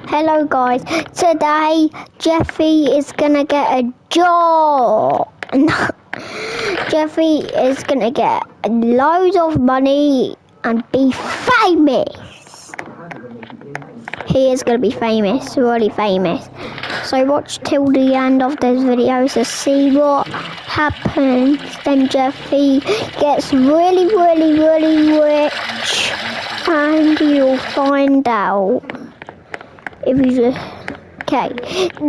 Hello guys, today Jeffy is gonna get a job. Jeffy is gonna get loads of money and be famous. He is gonna be famous, really famous. So watch till the end of this video to see what happens. Then Jeffy gets really rich, and you'll find out if you just. Okay,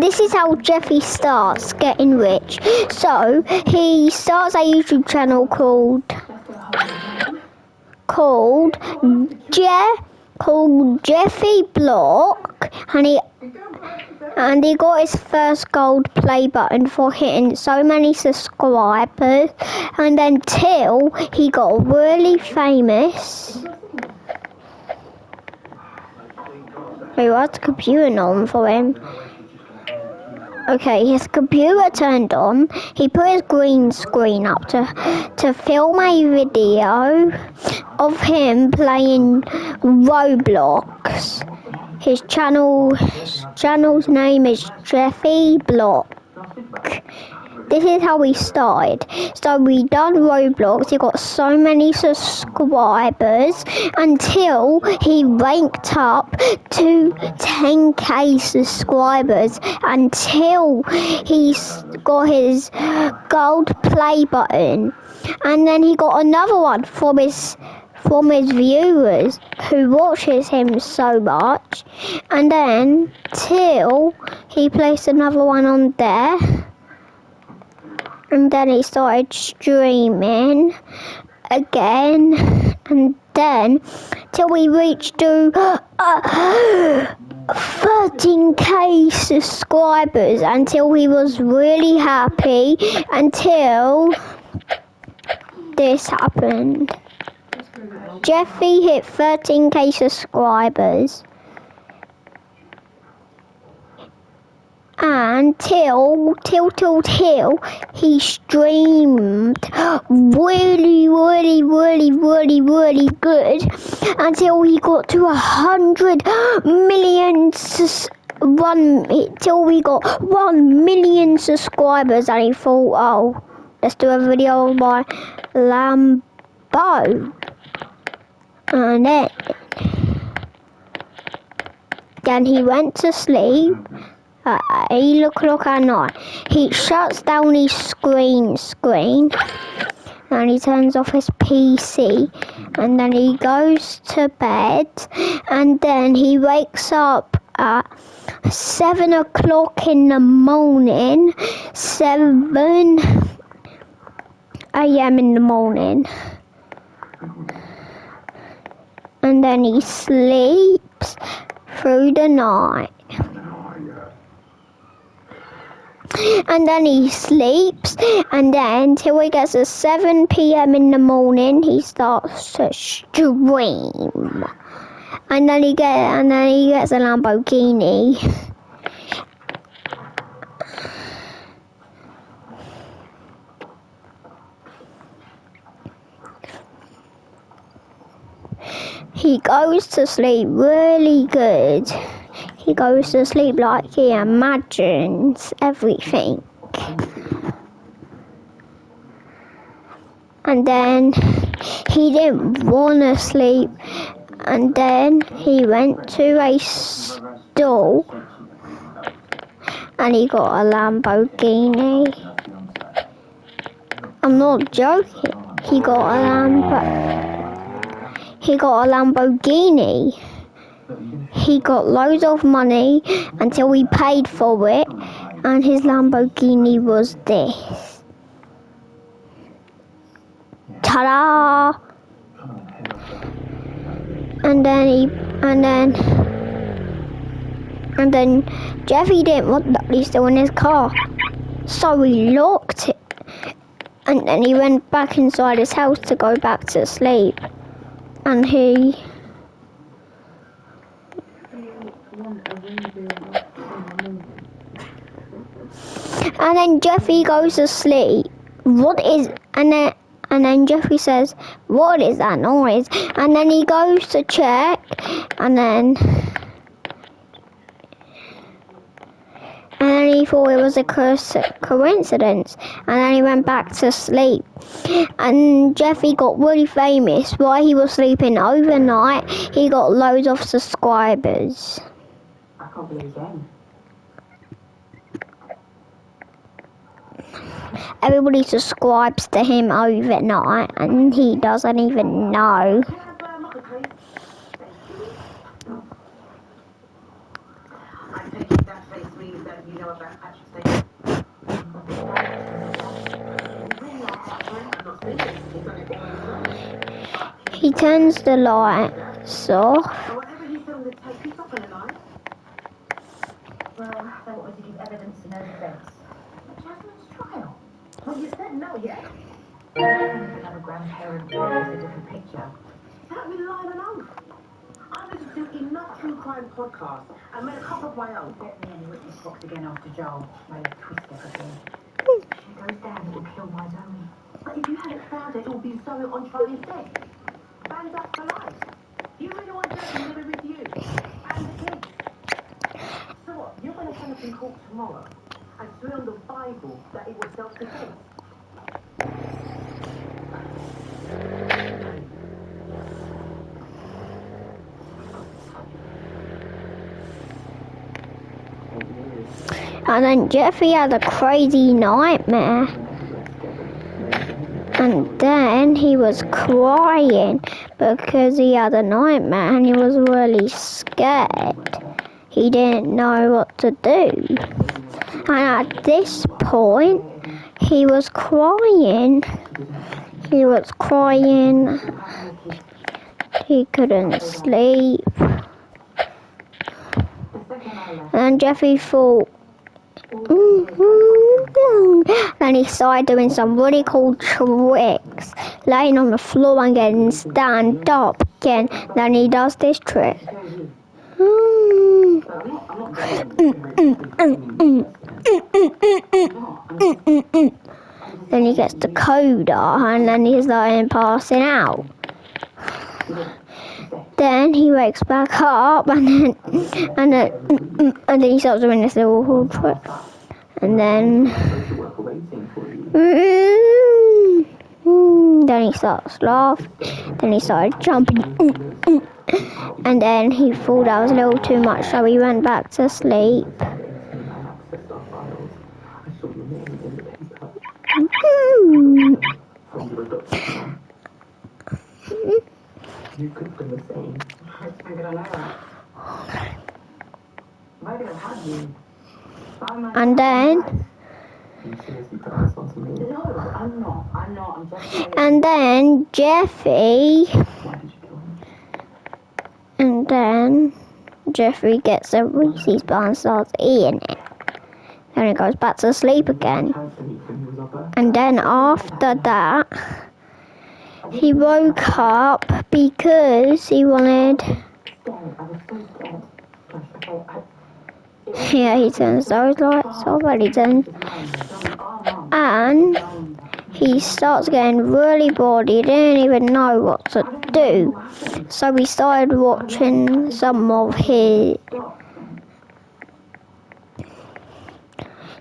this is how Jeffy starts getting rich. So he starts a YouTube channel called Jeffy Block, and he got his first gold play button for hitting so many subscribers, and then till he got really famous. Wait, what's the computer on for him? Okay, his computer turned on. He put his green screen up to film a video of him playing Roblox. His channel's name is Jeffy Block. This is how we started. So we done Roblox. He got so many subscribers until he ranked up to 10k subscribers, until he got his gold play button, and then he got another one from his viewers who watches him so much, and then till he placed another one on there. And then he started streaming again, and then till we reached to 13k subscribers, until he was really happy, until this happened. Jeffy hit 13k subscribers, and till he streamed really good, until he got to 100 million till we got 1 million subscribers, and he thought, oh, let's do a video of my Lambo. And then he went to sleep. At 8 o'clock at night, he shuts down his screen, and he turns off his PC, and then he goes to bed, and then he wakes up at 7 o'clock in the morning, 7 a.m. in the morning, and then he sleeps through the night. And then he sleeps, and then till he gets to 7 p.m. in the morning, he starts to stream. And then he gets a Lamborghini. He goes to sleep really good. He goes to sleep like he imagines everything. And then he didn't want to sleep. And then he went to a store and he got a Lamborghini. I'm not joking. He got a Lamborghini. He got loads of money until he paid for it, and his Lamborghini was this. Ta-da! And then Jeffy didn't want that police still in his car, so he locked it. And then he went back inside his house to go back to sleep, and then Jeffy goes to sleep. And And then Jeffy says, what is that noise? And then he goes to check, and then he thought it was a coincidence, and then he went back to sleep. And Jeffy got really famous while he was sleeping overnight. He got loads of subscribers. I can't believe that. Everybody subscribes to him overnight, and he doesn't even know. I take it that face means that you know about Patrick's Day. He turns the lights off. Whatever he's done with Ted, he's not going to lie. Well, they wanted to give evidence in her defence. Jasmine's trial. Well, you said no, yeah? Another grandparent is a different picture. That was lying on oath. I listened to enough true crime podcasts and made a couple of my own. Get me in the witness box again after Joel. Made a twist everything. If she goes down, it will kill my Zoe. But if you hadn't found it, it will be Zoe on trial instead. Banned up for life. You really want Jasmine living with you and the kids. So what? You're going to turn up in court tomorrow and swear on the Bible that it was self-defense. And then Jeffy had a crazy nightmare. And then he was crying because he had a nightmare and he was really scared. He didn't know what to do. And at this point, he was crying. He was crying. He couldn't sleep. And Jeffy thought, and he started doing some really cool tricks, laying on the floor and getting stand up again. Then he does this trick. Then he gets the coda, and then he's like passing out. Then he wakes back up, and then he starts doing this little cool trick. And then he starts laughing. Then he started jumping. And then he thought that was a little too much, so he went back to sleep. You could do the same. I'm gonna know. Maybe I'll have you. And then No, I'm not. I'm just saying. and then Jeffy gets a Reese's bar and starts eating it. Then he goes back to sleep again. And then after that, he woke up because he wanted. Yeah, he turns those lights off, and he starts getting really bored. He didn't even know what to do, so he started watching some of his.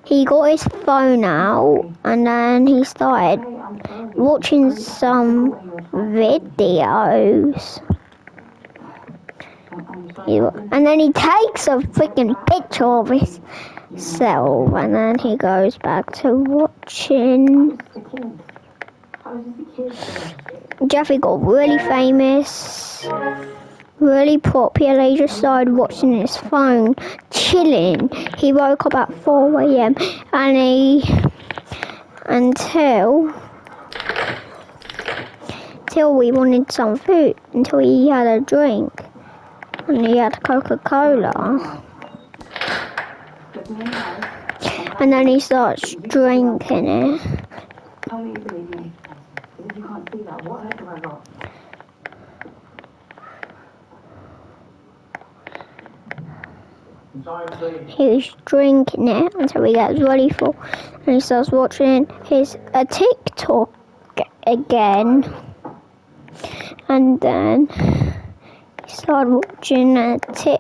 He got his phone out, and then he started watching some videos. And then he takes a freaking picture of himself, and then he goes back to watching. Jeffy got really famous, really popular. He just started watching his phone, chilling. He woke up at 4 a.m. and until we wanted some food, until he had a drink. And he had Coca-Cola. And then he starts drinking it. Tell me you believe me. If you can't see that, what head have I got? He's drinking it until he gets really full. And he starts watching a TikTok again, and then he started watching a TikTok.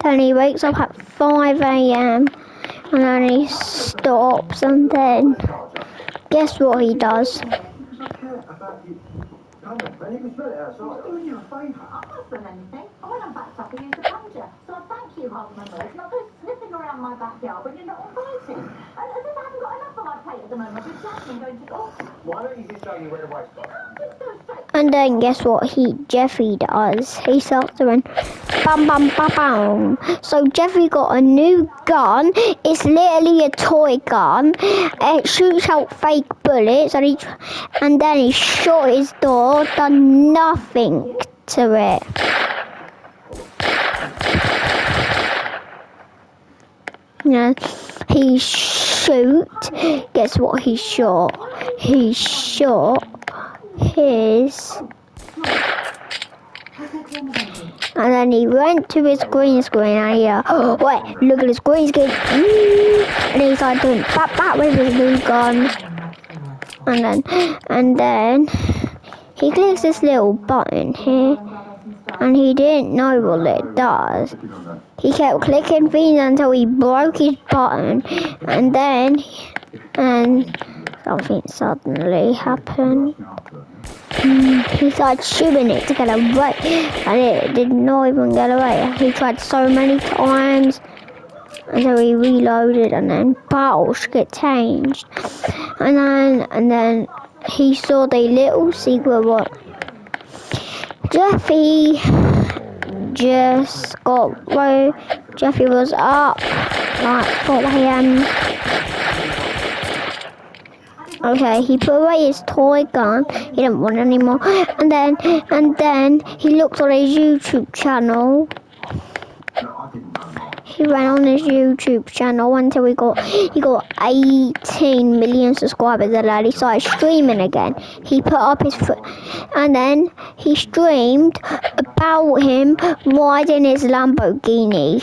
Then he wakes up at 5 a.m. and then he stops, and then guess what he does? I'm not doing you a favour. I'm not doing anything. I went and backed up and used the plunger. So I thank you, rather than words. Not go sniffing around my backyard when you're not invited. And as if I haven't got enough on my plate at the moment with Jasmine going to... Oh, why don't you just show me where the waste goes? Just go straight... And then guess what Jeffy does? He starts doing bam bam bam bam. So Jeffy got a new gun. It's literally a toy gun. It shoots out fake bullets, and then he shut his door, done nothing to it. Yeah, he shoot. Guess what he shot? He shot his, and then he went to his green screen and he oh wait, look at his green screen, and he started doing bat with his new gun, and then he clicks this little button here, and he didn't know what it does. He kept clicking things until he broke his button, and then something suddenly happened. He started shooting it to get away, and it did not even get away. He tried so many times until he reloaded, and then battles get changed, and then he saw the little secret one. Jeffy just got low. Jeffy was up like 4 a.m. Okay, he put away his toy gun. He didn't want it anymore. And then he looked on his YouTube channel. He went on his YouTube channel until he got 18 million subscribers, and then he started streaming again. He put up his foot, and then he streamed about him riding his Lamborghini.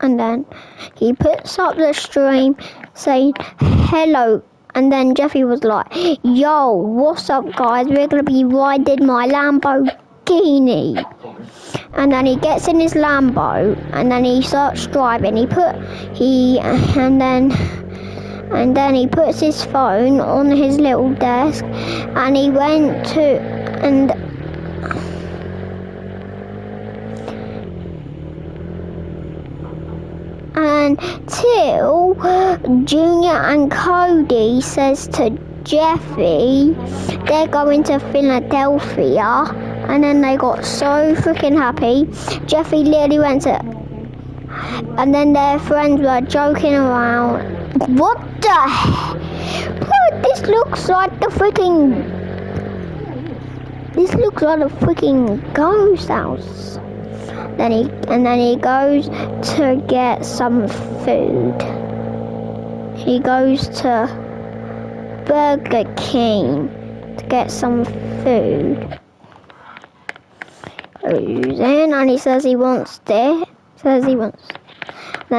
And then he puts up the stream saying hello. And then Jeffy was like, yo, what's up guys? We're going to be riding my Lamborghini. And then he gets in his Lambo and then he starts driving. And then he puts his phone on his little desk, and he went to until Junior and Cody says to Jeffy they're going to Philadelphia, and then they got so freaking happy. Jeffy literally went to, and then their friends were joking around. What the heck? What? This looks like the freaking ghost house. Then he goes to get some food. He goes to Burger King to get some food. Goes in and he says he wants this. Then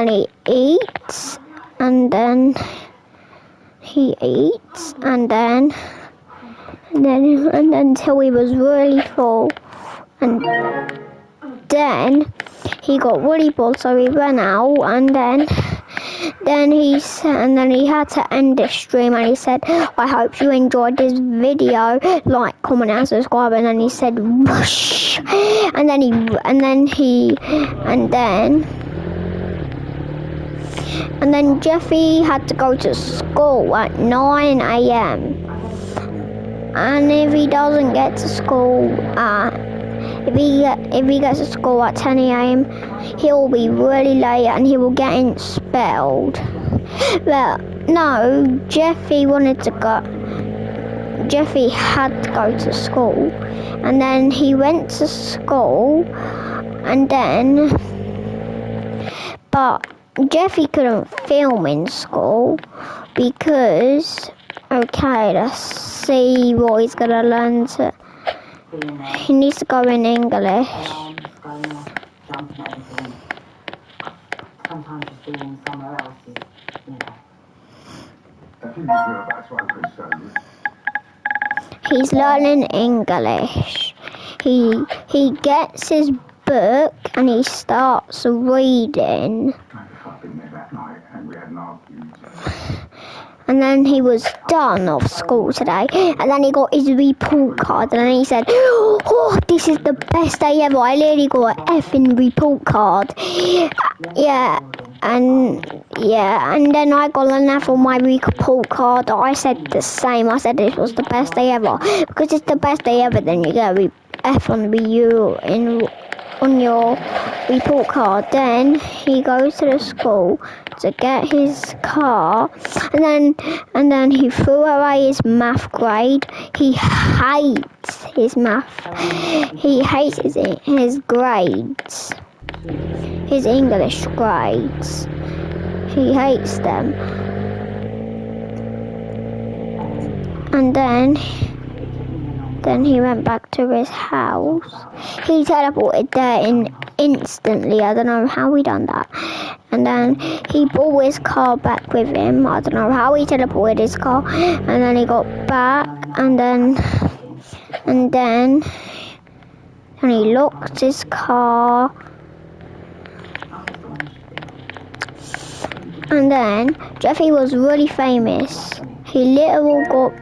he eats, and then until he was really full, and then he got really bored, so he went out, and then he had to end the stream, and he said, I hope you enjoyed this video, like, comment and subscribe. And then he said whoosh, and then Jeffy had to go to school at 9 a.m. and if he doesn't get to school if he gets to school at 10 a.m, he'll be really late and he will get expelled. But no, Jeffy had to go to school, and then he went to school, but Jeffy couldn't film in school because, okay, let's see what he's gonna learn. He needs to go in English. jumping at everything. Sometimes just being somewhere else is, I think whereabouts one could show you. He's learning English. He gets his book and he starts reading. I've been there that night and we had an argument. And then he was done of school today. And then he got his report card. And then he said, oh, this is the best day ever. I literally got an effing report card. Yeah. And then I got an F on my report card. I said the same. I said this was the best day ever. Because it's the best day ever, then you get a F on on your report card. Then he goes to the school to get his car, and then he threw away his math grade. He hates his math. He hates his grades, his English grades. He hates them. And then he went back to his house. He teleported there instantly. I don't know how he done that. And then he brought his car back with him. I don't know how he teleported his car. And then he got back. And then he locked his car. And then Jeffy was really famous. He literally got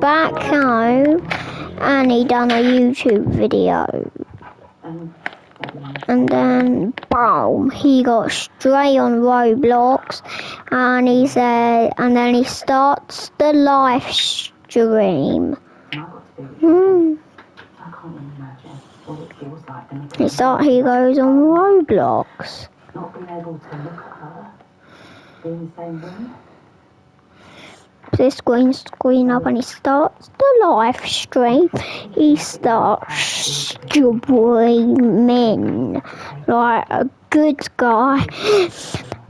back home and he done a YouTube video. And then boom, he got straight on Roblox and he said, and then he starts the live stream. He goes on Roblox. Not being able to look at her, be in the same room. This screen up and he starts the live stream. He starts streaming like a good guy.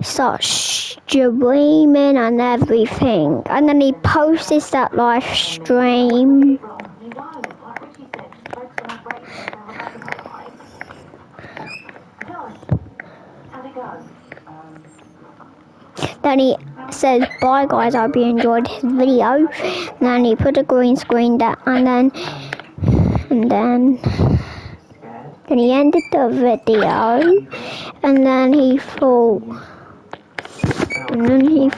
Starts streaming and everything. And then he posts that live stream. Then he says, bye guys, I hope you enjoyed his video. And then he put a green screen there, and then he ended the video. And then he thought, then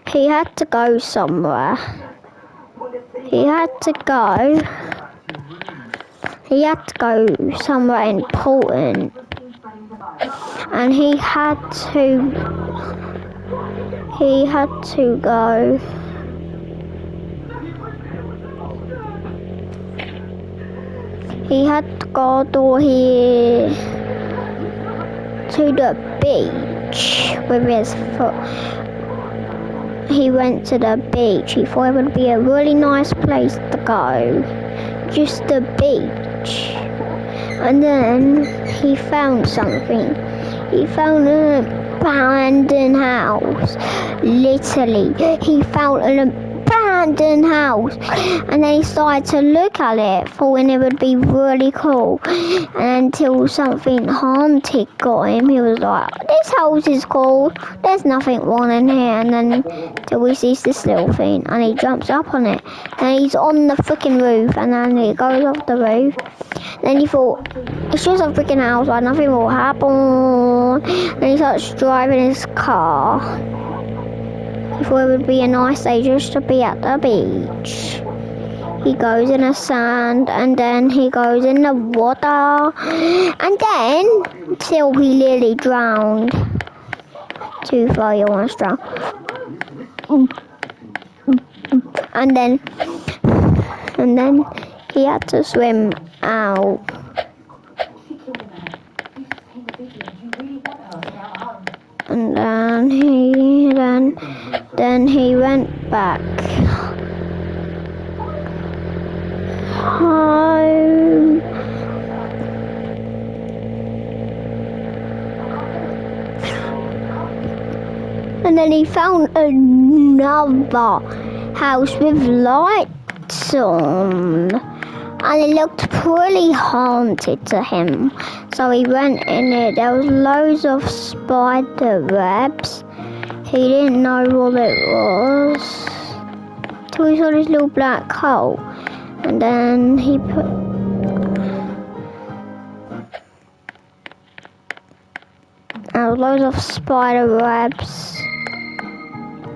he had to go somewhere. He had to go somewhere important. And he had to go to the beach with his foot. He went to the beach. He thought it would be a really nice place to go. Just the beach. And then he found something. He found an abandoned house. Literally, he found an abandoned house. And then he started to look at it, thinking it would be really cool. And until something haunted got him, he was like, this house is cool. There's nothing wrong in here. And then till he sees this little thing, and he jumps up on it. And he's on the freaking roof, and then he goes off the roof. Then he thought, it's just a freaking house, like nothing will happen. Then he starts driving his car. He thought it would be a nice day just to be at the beach. He goes in the sand, and then he goes in the water, and then till he nearly drowned. Too far, you want to drown. And then he had to swim out. And then he went back home. And then he found another house with lights on. And it looked pretty haunted to him. So he went in it. There was loads of spider webs. He didn't know what it was. Till he saw this little black hole. And then he put... There was loads of spider webs.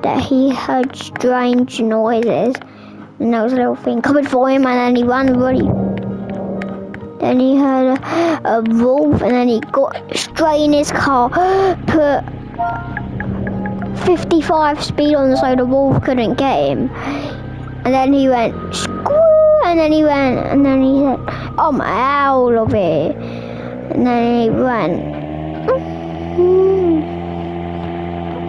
That he heard strange noises. And there was a little thing coming for him, and then he ran really. Then he heard a wolf, and then he got straight in his car, put 55 speed on so the wolf couldn't get him. And then he went, screw, and then he said, I'm out of here. And then he went.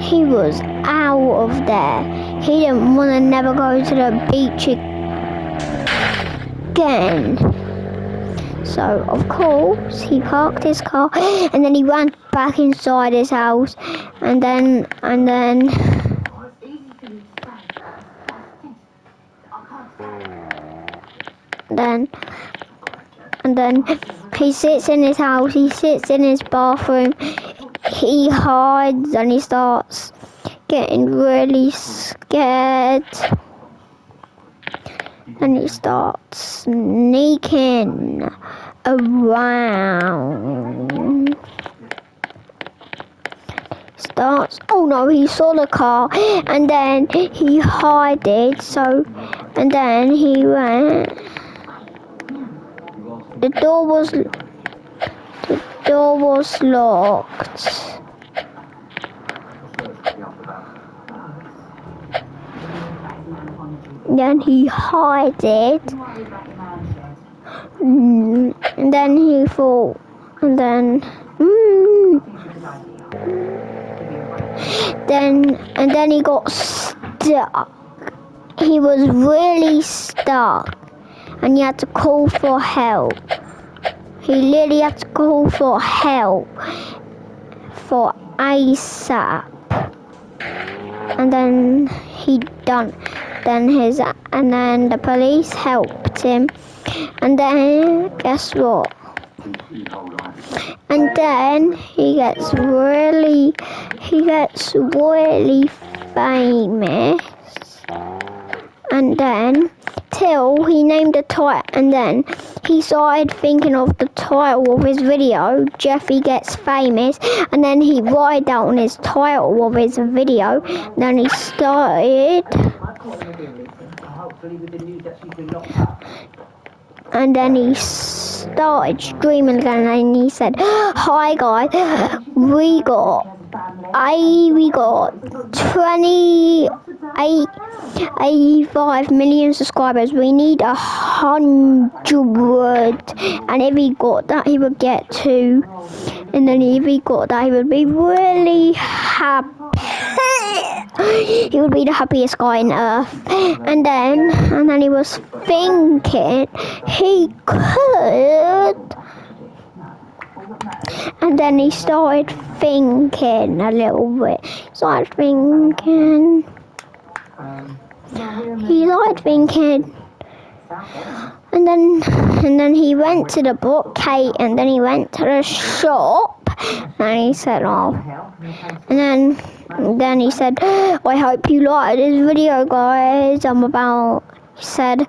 He was out of there. He didn't want to never go to the beach again. So, of course, he parked his car and then he ran back inside his house and then he sits in his house, he sits in his bathroom, he hides and he starts getting really scared. And he starts sneaking around. Oh no, he saw the car and then he hid it. And then he went. The door was locked. Then he hid it. And then he thought. And then he got stuck. He was really stuck. And he had to call for help. He literally had to call for help for ASAP. And then then the police helped him. And then guess what? And then he gets really famous. And then till he named the title, and then he started thinking of the title of his video, Jeffy Gets Famous, and then he wrote down his title of his video. Then he started, streaming again, and he said, "Hi guys, we got 85 million subscribers. We need 100. And if he got that, he would get 2. And then if he got that, he would be really happy. He would be the happiest guy on earth." And then he was thinking he could. And then he started thinking a little bit. And then he went to the bookcase, and then he went to the shop, and he said, and then he said, "I hope you liked this video, guys. He said,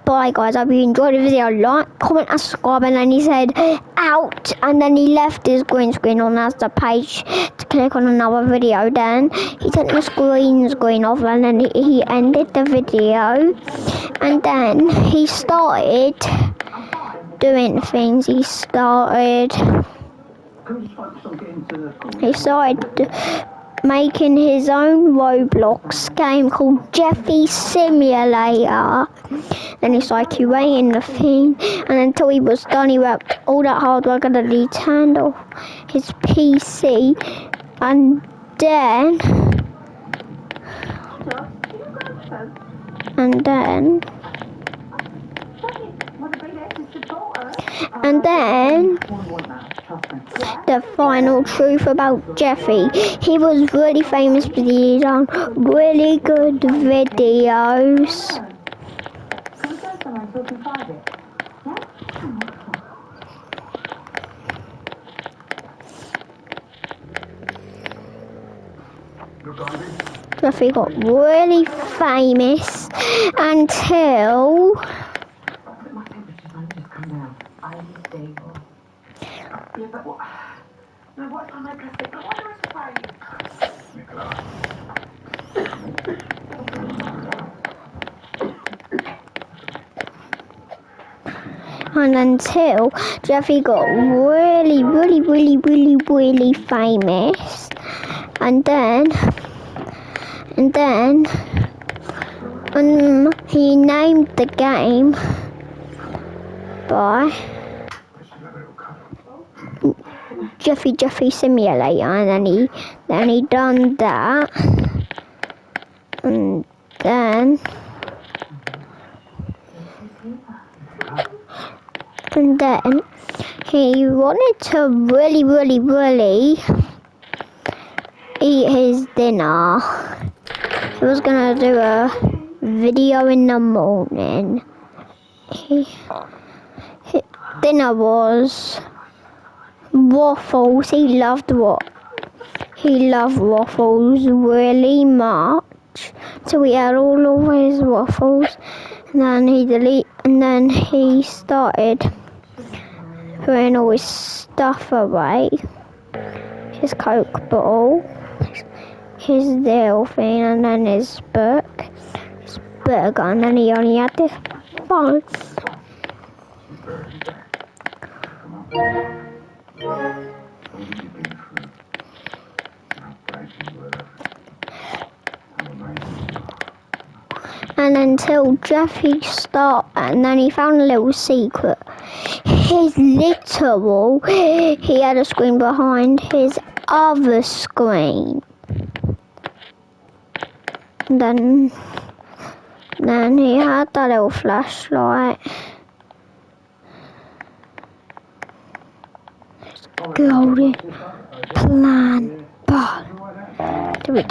bye guys, I hope you enjoyed the video. Like, comment and subscribe." And then he said, "Out." And then he left his green screen on as the page to click on another video. Then he took the screen off, and then he ended the video. And then he started doing things. He started making his own Roblox game called Jeffy Simulator. Then he started curating the thing, and until he was done, he worked all that hard work, and then he turned off his PC, and then And then the final truth about Jeffy. He was really famous because he done really good videos. Can we go somewhere so we can find it? Yeah? Look, Ivy. Jeffy got really famous until My temperature's only just come down. I'm stable. Yeah, but what? No, what if I make her sick? What do I say? Nicola. and until Jeffy got really famous, and then he named the game by Jeffy Simulator, and then he done that, and then he wanted to really eat his dinner. He was gonna do a video in the morning. His dinner was waffles. He loved waffles really much. So he had all of his waffles, and then he started putting all his stuff away. His Coke bottle, his little thing, and then his book, his burger, and then he only had this phone. And until Jeffy stopped, and then he found a little secret. He had a screen behind his other screen. Then he had that little flashlight. Golden plan ball. And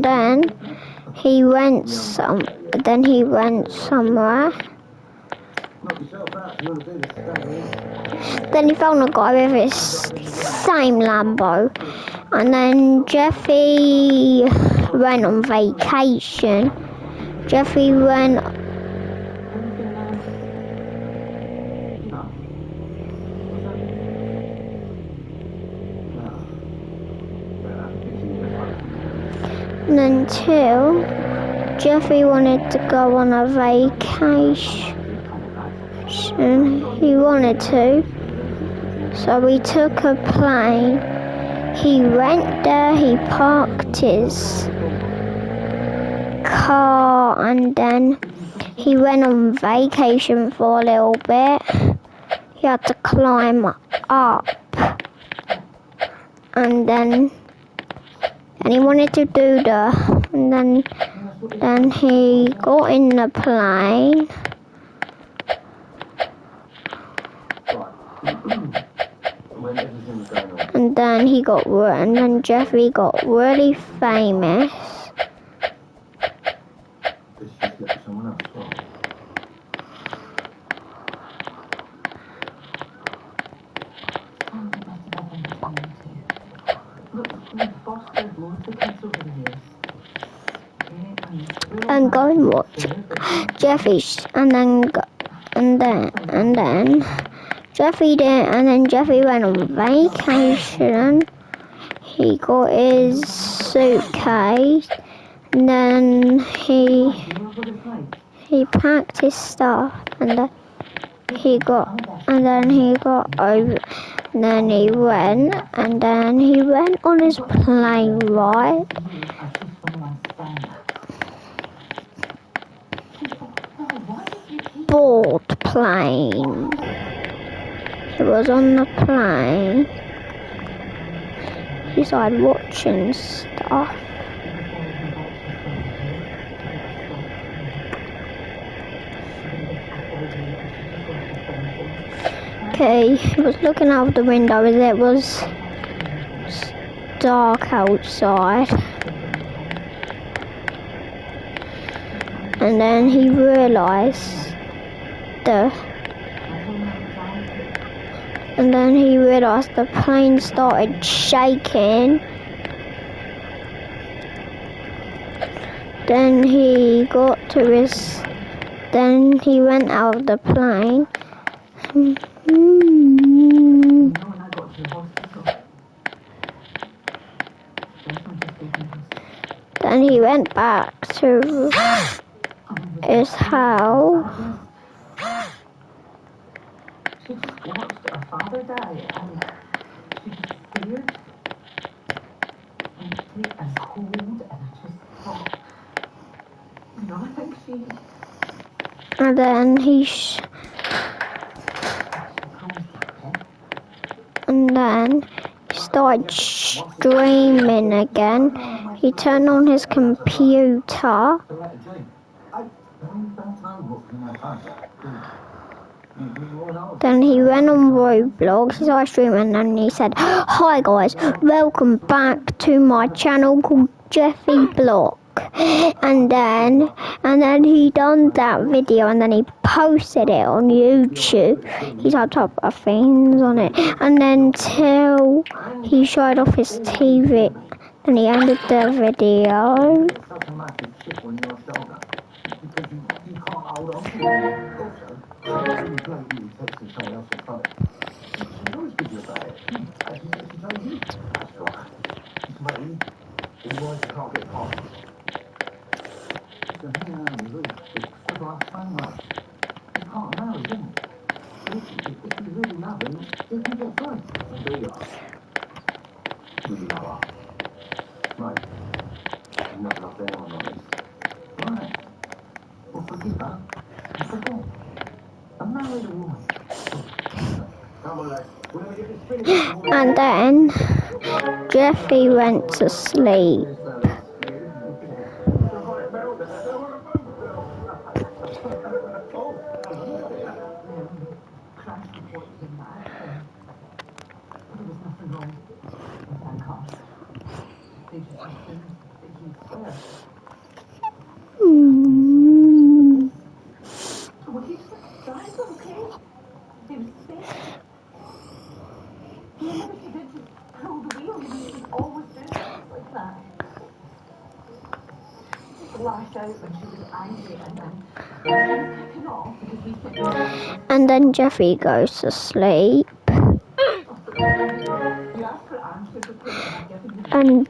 then he went somewhere. Then he found a guy with his same Lambo, and then Jeffy went on vacation. Jeffy went. And until Jeffy wanted to go on a vacation. He wanted to, so he took a plane. He went there, he parked his car, and then he went on vacation for a little bit. He had to climb up, and then he wanted to do and then he got in the plane. And then Jeffy got really famous. And go and watch Jeffy's, and then Jeffy did, and then Jeffy went on vacation. He got his suitcase, and then he packed his stuff, and then he got over, and then he went on his plane ride. Board plane. He was on the plane. He started watching stuff. he was looking out the window as it was dark outside. And then he realised the plane started shaking. Then he went out of the plane. Then he went back to his house. She just watched her father die and she just stared and it as cold and I just thought, you know, I think she And then he started streaming again. He turned on his computer. Then he went on Roblox, he started streaming, and he said, "Hi guys, welcome back to my channel called Jeffy Block." And then he done that video, and then he posted it on YouTube. He typed up things on it, and then till he showed off his TV, and he ended the video. And then Jeffy went to sleep. And then Jeffy goes to sleep. And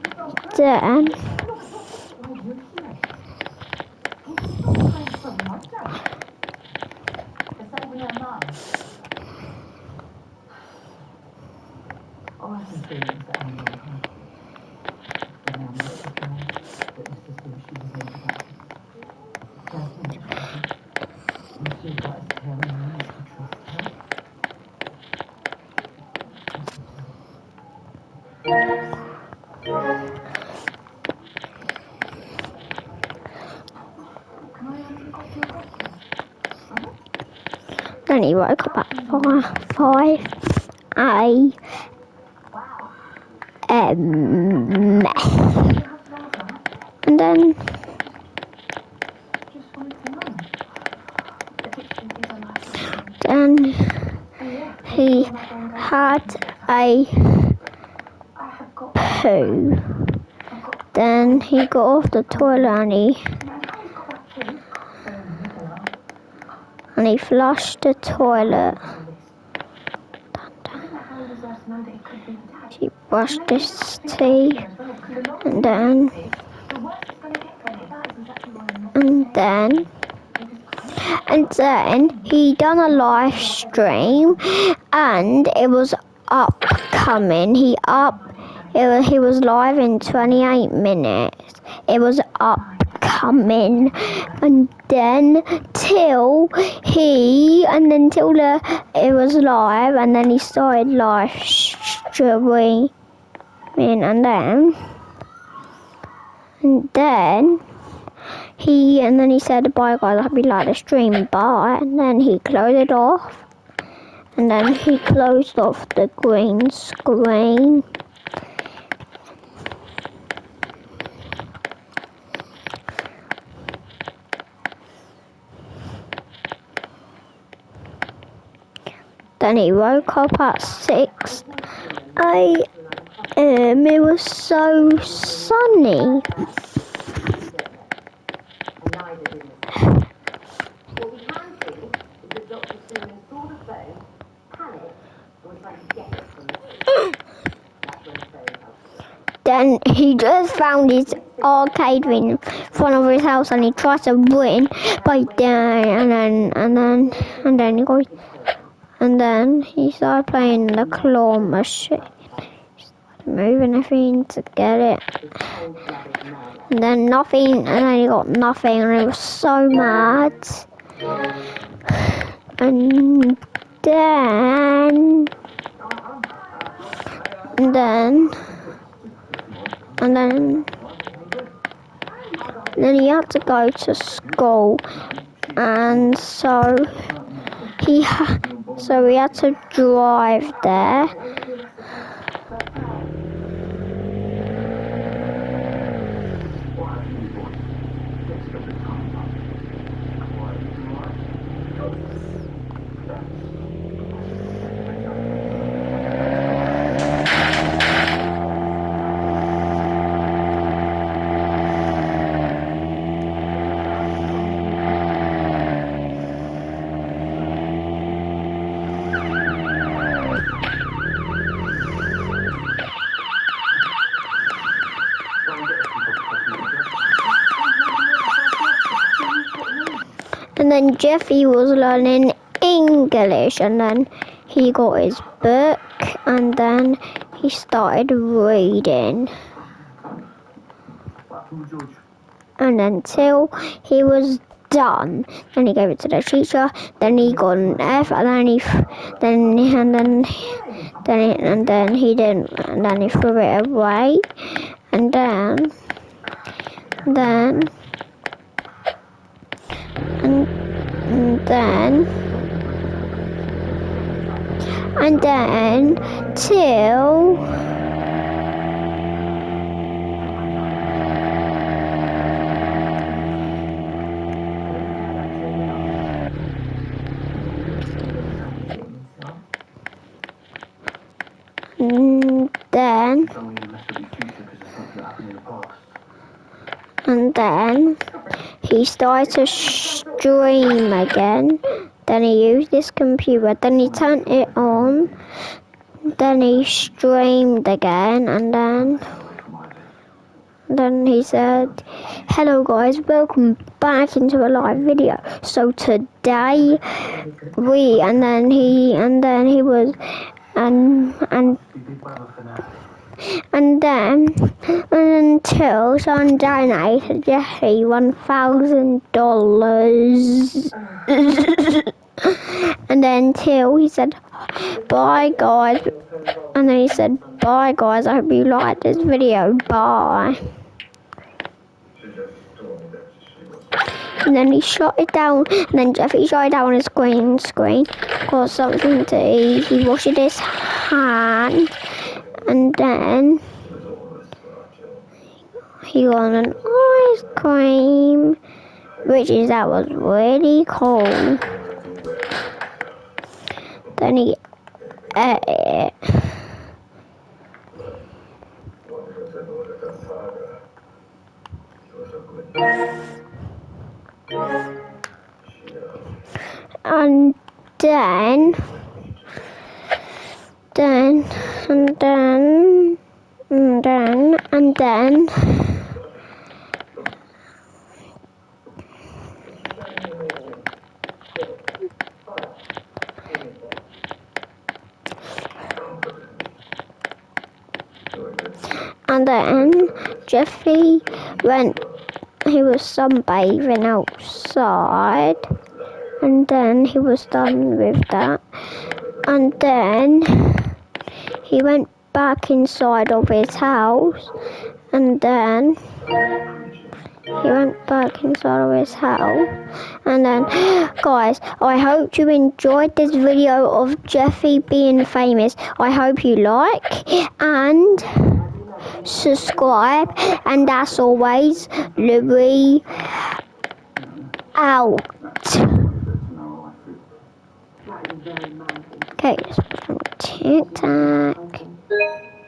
then he woke up at 5 a.m. And then he had a poo. Then he got off the toilet and he flushed the toilet. He brushed his teeth and then he done a live stream and it was upcoming. He was live in 28 minutes. It was upcoming, and then till it was live, and then he started live streaming, and then he said, "Bye guys, I hope you like the stream, bye," and then he closed it off. And then he closed off the green screen. Then he woke up at 6 a.m. It was so sunny. And neither did Mr. What we can see is that Dr. Sooner saw the phone, panicked, and was trying to get it from the That's when the phone helped. Then he just found his arcade in front of his house and he tried to win, but and then he started playing the claw machine, moving everything to get it, and then nothing, and then he got nothing, and he was so mad, and then he had to go to school, and so he had to drive there. And then Jeffy was learning English, and then he got his book, and then he started reading. And until he was done, then he gave it to the teacher. Then he got an F, and then he threw it away, and then till then he started to stream again. Then he used his computer, then he turned it on, then he streamed again, and then he said, "Hello guys, welcome back into a live video. So today until someone donated Jeffy $1,000. And then till he said, bye guys. And then he said, bye guys, I hope you liked this video. Bye. And then he shut it down. And then Jeffy shut it down on his green screen. Got something to eat. He washed his hand. And then he got an ice cream, that was really cold. Then he ate it. And then Jeffy he was sunbathing outside, and then he was done with that, and then he went back inside of his house, and then He went back inside of his house. And then, guys, I hope you enjoyed this video of Jeffy being famous. I hope you like and subscribe. And as always, Louis out. Okay, let's put on TikTok.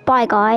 Bye, guys.